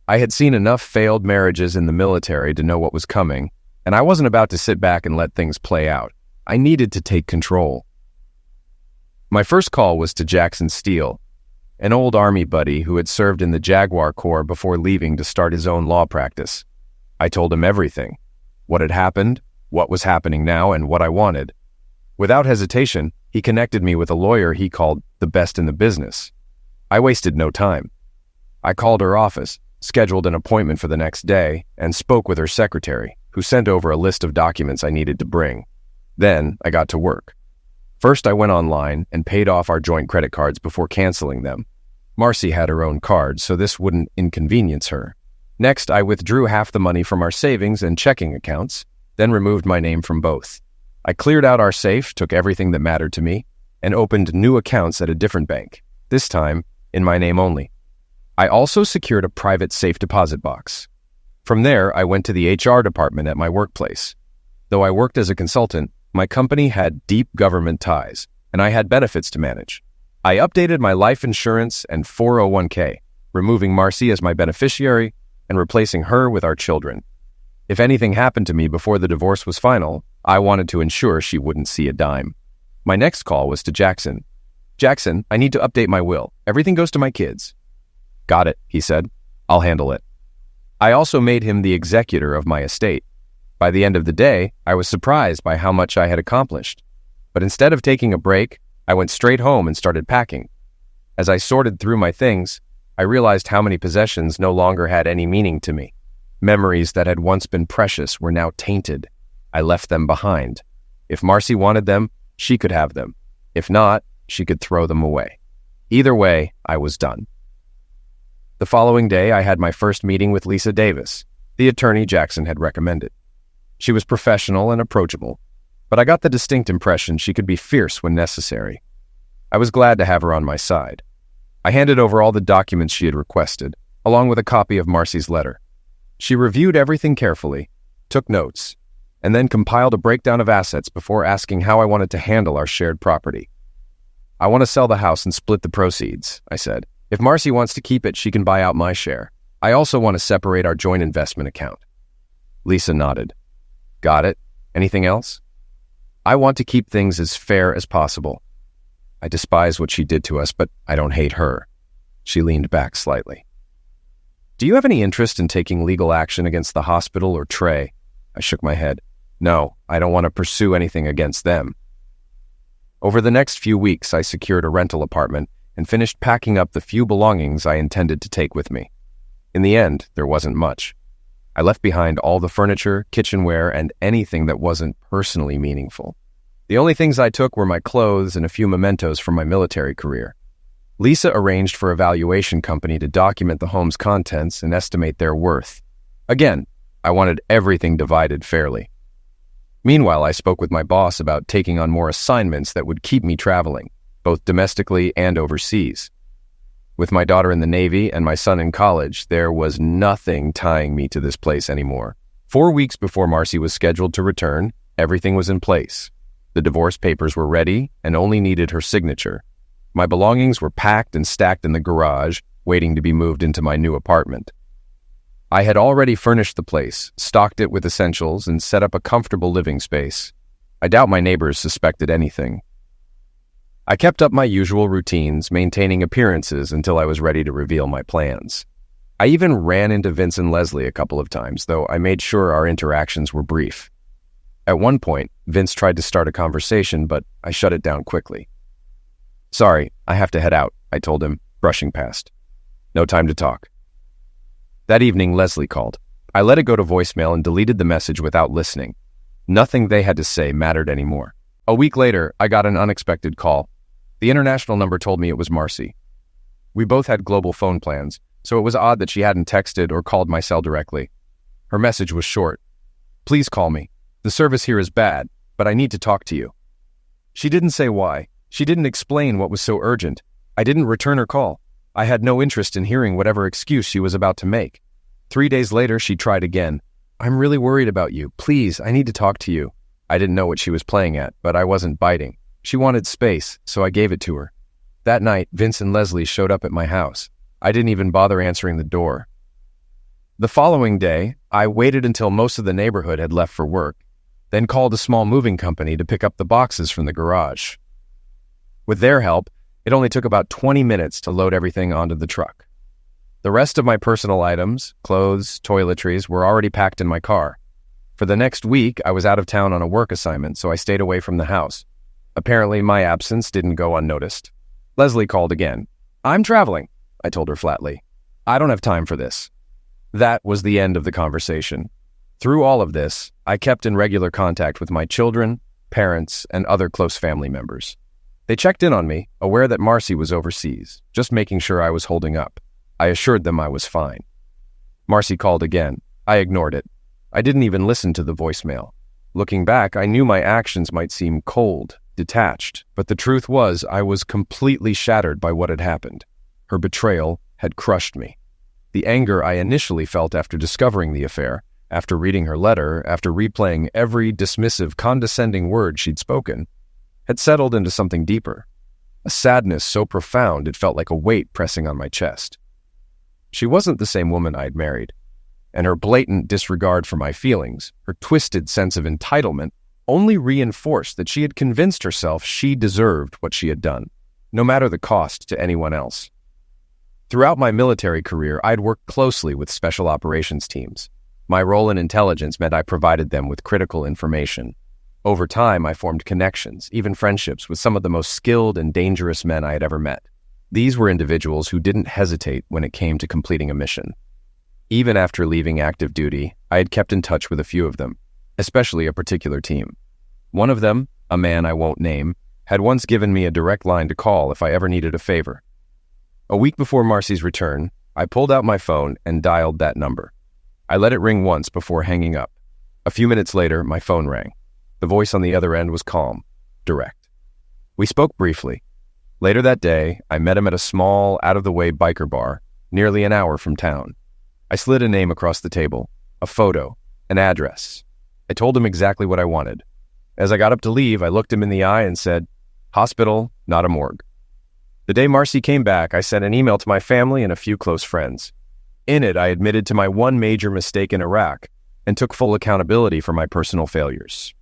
I had seen enough failed marriages in the military to know what was coming, and I wasn't about to sit back and let things play out. I needed to take control. My first call was to Jackson Steele, an old Army buddy who had served in the Jaguar Corps before leaving to start his own law practice. I told him everything. What had happened, what was happening now, and what I wanted. Without hesitation, he connected me with a lawyer he called the best in the business. I wasted no time. I called her office, scheduled an appointment for the next day, and spoke with her secretary, who sent over a list of documents I needed to bring. Then I got to work. First, I went online and paid off our joint credit cards before canceling them. Marcy had her own card, so this wouldn't inconvenience her. Next, I withdrew half the money from our savings and checking accounts, then removed my name from both. I cleared out our safe, took everything that mattered to me, and opened new accounts at a different bank, this time in my name only. I also secured a private safe deposit box. From there, I went to the HR department at my workplace. Though I worked as a consultant, my company had deep government ties, and I had benefits to manage. I updated my life insurance and 401k, removing Marcy as my beneficiary and replacing her with our children. If anything happened to me before the divorce was final, I wanted to ensure she wouldn't see a dime. My next call was to Jackson. "Jackson, I need to update my will. Everything goes to my kids." "Got it," he said. "I'll handle it." I also made him the executor of my estate. By the end of the day, I was surprised by how much I had accomplished. But instead of taking a break, I went straight home and started packing. As I sorted through my things, I realized how many possessions no longer had any meaning to me. Memories that had once been precious were now tainted. I left them behind. If Marcy wanted them, she could have them. If not, she could throw them away. Either way, I was done. The following day, I had my first meeting with Lisa Davis, the attorney Jackson had recommended. She was professional and approachable, but I got the distinct impression she could be fierce when necessary. I was glad to have her on my side. I handed over all the documents she had requested, along with a copy of Marcy's letter. She reviewed everything carefully, took notes, and then compiled a breakdown of assets before asking how I wanted to handle our shared property. "I want to sell the house and split the proceeds," I said. "If Marcy wants to keep it, she can buy out my share. I also want to separate our joint investment account." Lisa nodded. "Got it. Anything else?" "I want to keep things as fair as possible. I despise what she did to us, but I don't hate her." She leaned back slightly. "Do you have any interest in taking legal action against the hospital or Trey?" I shook my head. "No, I don't want to pursue anything against them." Over the next few weeks, I secured a rental apartment and finished packing up the few belongings I intended to take with me. In the end, there wasn't much. I left behind all the furniture, kitchenware, and anything that wasn't personally meaningful. The only things I took were my clothes and a few mementos from my military career. Lisa arranged for a valuation company to document the home's contents and estimate their worth. Again, I wanted everything divided fairly. Meanwhile, I spoke with my boss about taking on more assignments that would keep me traveling, both domestically and overseas. With my daughter in the Navy and my son in college, there was nothing tying me to this place anymore. 4 weeks before Marcy was scheduled to return, everything was in place. The divorce papers were ready and only needed her signature. My belongings were packed and stacked in the garage, waiting to be moved into my new apartment. I had already furnished the place, stocked it with essentials, and set up a comfortable living space. I doubt my neighbors suspected anything. I kept up my usual routines, maintaining appearances until I was ready to reveal my plans. I even ran into Vince and Leslie a couple of times, though I made sure our interactions were brief. At one point, Vince tried to start a conversation, but I shut it down quickly. "Sorry, I have to head out," I told him, brushing past. "No time to talk." That evening, Leslie called. I let it go to voicemail and deleted the message without listening. Nothing they had to say mattered anymore. A week later, I got an unexpected call. The international number told me it was Marcy. We both had global phone plans, so it was odd that she hadn't texted or called my cell directly. Her message was short. "Please call me. The service here is bad, but I need to talk to you." She didn't say why. She didn't explain what was so urgent. I didn't return her call. I had no interest in hearing whatever excuse she was about to make. 3 days later, she tried again. "I'm really worried about you. Please, I need to talk to you." I didn't know what she was playing at, but I wasn't biting. She wanted space, so I gave it to her. That night, Vince and Leslie showed up at my house. I didn't even bother answering the door. The following day, I waited until most of the neighborhood had left for work, then called a small moving company to pick up the boxes from the garage. With their help, it only took about 20 minutes to load everything onto the truck. The rest of my personal items, clothes, toiletries, were already packed in my car. For the next week, I was out of town on a work assignment, so I stayed away from the house. Apparently, my absence didn't go unnoticed. Leslie called again. "I'm traveling," I told her flatly. "I don't have time for this." That was the end of the conversation. Through all of this, I kept in regular contact with my children, parents, and other close family members. They checked in on me, aware that Marcy was overseas, just making sure I was holding up. I assured them I was fine. Marcy called again. I ignored it. I didn't even listen to the voicemail. Looking back, I knew my actions might seem cold, detached, but the truth was I was completely shattered by what had happened. Her betrayal had crushed me. The anger I initially felt after discovering the affair, after reading her letter, after replaying every dismissive, condescending word she'd spoken, had settled into something deeper. A sadness so profound it felt like a weight pressing on my chest. She wasn't the same woman I'd married, and her blatant disregard for my feelings, her twisted sense of entitlement, only reinforced that she had convinced herself she deserved what she had done, no matter the cost to anyone else. Throughout my military career, I'd worked closely with special operations teams. My role in intelligence meant I provided them with critical information. Over time, I formed connections, even friendships, with some of the most skilled and dangerous men I had ever met. These were individuals who didn't hesitate when it came to completing a mission. Even after leaving active duty, I had kept in touch with a few of them, especially a particular team. One of them, a man I won't name, had once given me a direct line to call if I ever needed a favor. A week before Marcy's return, I pulled out my phone and dialed that number. I let it ring once before hanging up. A few minutes later, my phone rang. The voice on the other end was calm, direct. We spoke briefly. Later that day, I met him at a small, out-of-the-way biker bar, nearly an hour from town. I slid a name across the table, a photo, an address. I told him exactly what I wanted. As I got up to leave, I looked him in the eye and said, "Hospital, not a morgue." The day Marcy came back, I sent an email to my family and a few close friends. In it, I admitted to my one major mistake in Iraq and took full accountability for my personal failures.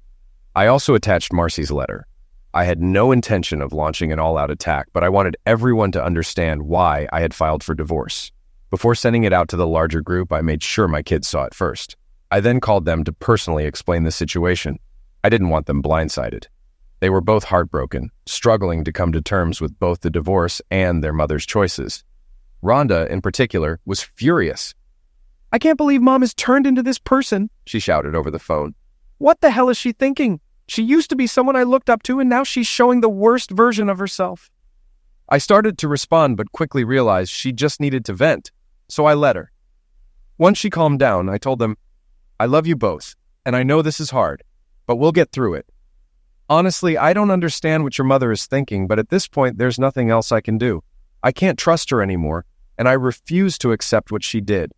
I also attached Marcy's letter. I had no intention of launching an all-out attack, but I wanted everyone to understand why I had filed for divorce. Before sending it out to the larger group, I made sure my kids saw it first. I then called them to personally explain the situation. I didn't want them blindsided. They were both heartbroken, struggling to come to terms with both the divorce and their mother's choices. Rhonda, in particular, was furious. "I can't believe Mom has turned into this person," she shouted over the phone. "What the hell is she thinking? She used to be someone I looked up to, and now she's showing the worst version of herself." I started to respond, but quickly realized she just needed to vent, so I let her. Once she calmed down, I told them, "I love you both, and I know this is hard, but we'll get through it. Honestly, I don't understand what your mother is thinking, but at this point, there's nothing else I can do. I can't trust her anymore, and I refuse to accept what she did.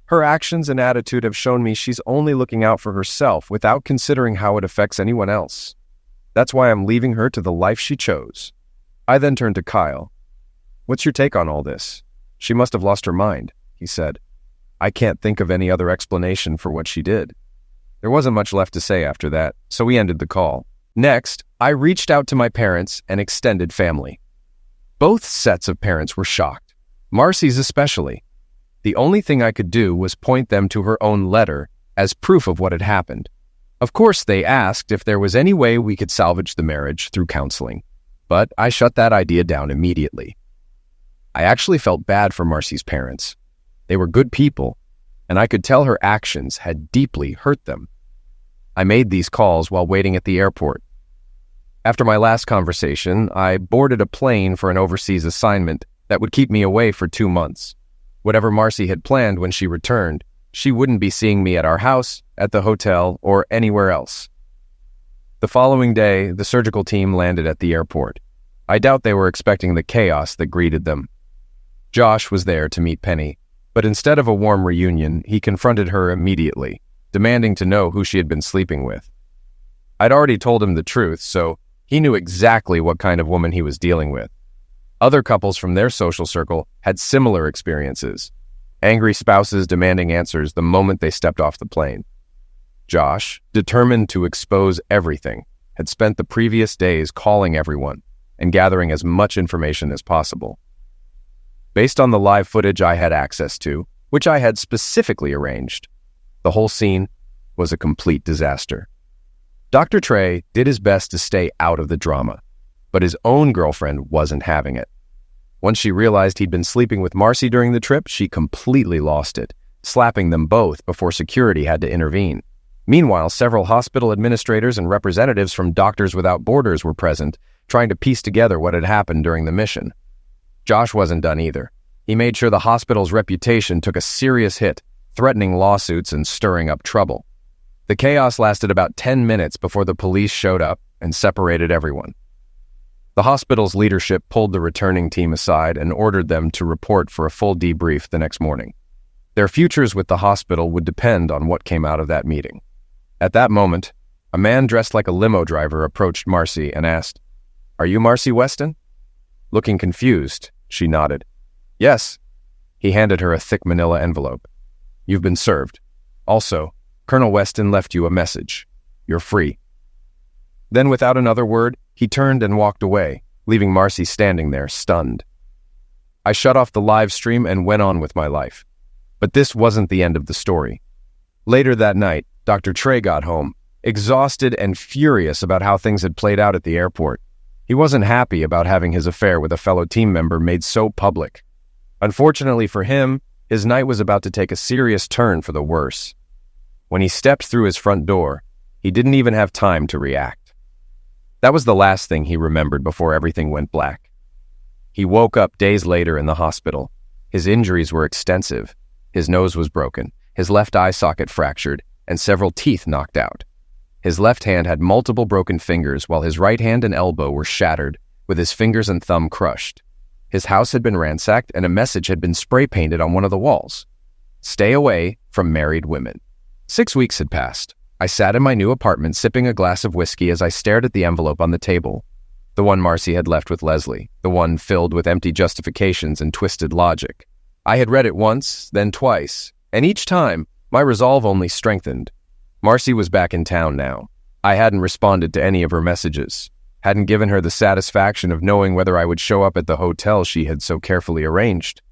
Her actions and attitude have shown me she's only looking out for herself without considering how it affects anyone else. That's why I'm leaving her to the life she chose." I then turned to Kyle. "What's your take on all this? She must have lost her mind," he said. "I can't think of any other explanation for what she did." There wasn't much left to say after that, so we ended the call. Next, I reached out to my parents and extended family. Both sets of parents were shocked, Marcy's especially. The only thing I could do was point them to her own letter as proof of what had happened. Of course, they asked if there was any way we could salvage the marriage through counseling, but I shut that idea down immediately. I actually felt bad for Marcy's parents. They were good people, and I could tell her actions had deeply hurt them. I made these calls while waiting at the airport. After my last conversation, I boarded a plane for an overseas assignment that would keep me away for 2 months. Whatever Marcy had planned when she returned, she wouldn't be seeing me at our house, at the hotel, or anywhere else. The following day, the surgical team landed at the airport. I doubt they were expecting the chaos that greeted them. Josh was there to meet Penny, but instead of a warm reunion, he confronted her immediately, demanding to know who she had been sleeping with. I'd already told him the truth, so he knew exactly what kind of woman he was dealing with. Other couples from their social circle had similar experiences, angry spouses demanding answers the moment they stepped off the plane. Josh, determined to expose everything, had spent the previous days calling everyone and gathering as much information as possible. Based on the live footage I had access to, which I had specifically arranged, the whole scene was a complete disaster. Dr. Trey did his best to stay out of the drama, but his own girlfriend wasn't having it. Once she realized he'd been sleeping with Marcy during the trip, she completely lost it, slapping them both before security had to intervene. Meanwhile, several hospital administrators and representatives from Doctors Without Borders were present, trying to piece together what had happened during the mission. Josh wasn't done either. He made sure the hospital's reputation took a serious hit, threatening lawsuits and stirring up trouble. The chaos lasted about 10 minutes before the police showed up and separated everyone. The hospital's leadership pulled the returning team aside and ordered them to report for a full debrief the next morning. Their futures with the hospital would depend on what came out of that meeting. At that moment, a man dressed like a limo driver approached Marcy and asked, "Are you Marcy Weston?" Looking confused, she nodded. "Yes." He handed her a thick manila envelope. "You've been served. Also, Colonel Weston left you a message. You're free." Then, without another word, he turned and walked away, leaving Marcy standing there, stunned. I shut off the live stream and went on with my life. But this wasn't the end of the story. Later that night, Dr. Trey got home, exhausted and furious about how things had played out at the airport. He wasn't happy about having his affair with a fellow team member made so public. Unfortunately for him, his night was about to take a serious turn for the worse. When he stepped through his front door, he didn't even have time to react. That was the last thing he remembered before everything went black. He woke up days later in the hospital. His injuries were extensive. His nose was broken, his left eye socket fractured, and several teeth knocked out. His left hand had multiple broken fingers, while his right hand and elbow were shattered, with his fingers and thumb crushed. His house had been ransacked, and a message had been spray-painted on one of the walls. Stay away from married women. 6 weeks had passed. I sat in my new apartment sipping a glass of whiskey as I stared at the envelope on the table. The one Marcy had left with Leslie, the one filled with empty justifications and twisted logic. I had read it once, then twice, and each time, my resolve only strengthened. Marcy was back in town now. I hadn't responded to any of her messages, hadn't given her the satisfaction of knowing whether I would show up at the hotel she had so carefully arranged.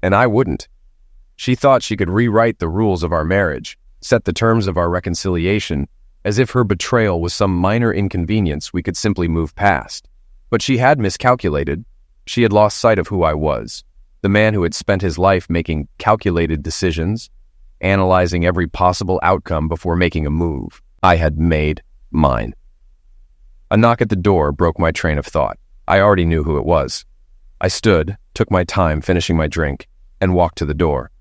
And I wouldn't. She thought she could rewrite the rules of our marriage, set the terms of our reconciliation, as if her betrayal was some minor inconvenience we could simply move past. But she had miscalculated. She had lost sight of who I was, the man who had spent his life making calculated decisions, analyzing every possible outcome before making a move. I had made mine. A knock at the door broke my train of thought. I already knew who it was. I stood, took my time finishing my drink, and walked to the door.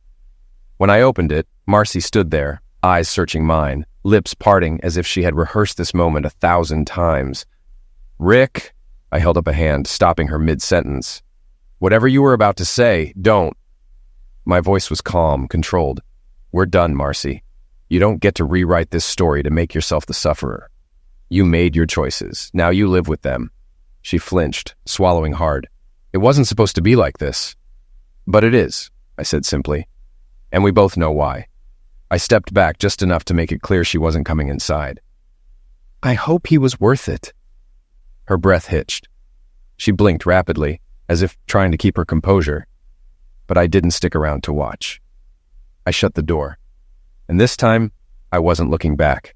When I opened it, Marcy stood there, eyes searching mine, lips parting as if she had rehearsed this moment 1,000 times. "Rick," I held up a hand, stopping her mid-sentence. "Whatever you were about to say, don't." My voice was calm, controlled. "We're done, Marcy. You don't get to rewrite this story to make yourself the sufferer. You made your choices. Now you live with them." She flinched, swallowing hard. "It wasn't supposed to be like this." "But it is," I said simply. "And we both know why." I stepped back just enough to make it clear she wasn't coming inside. "I hope he was worth it." Her breath hitched. She blinked rapidly, as if trying to keep her composure. But I didn't stick around to watch. I shut the door. And this time, I wasn't looking back.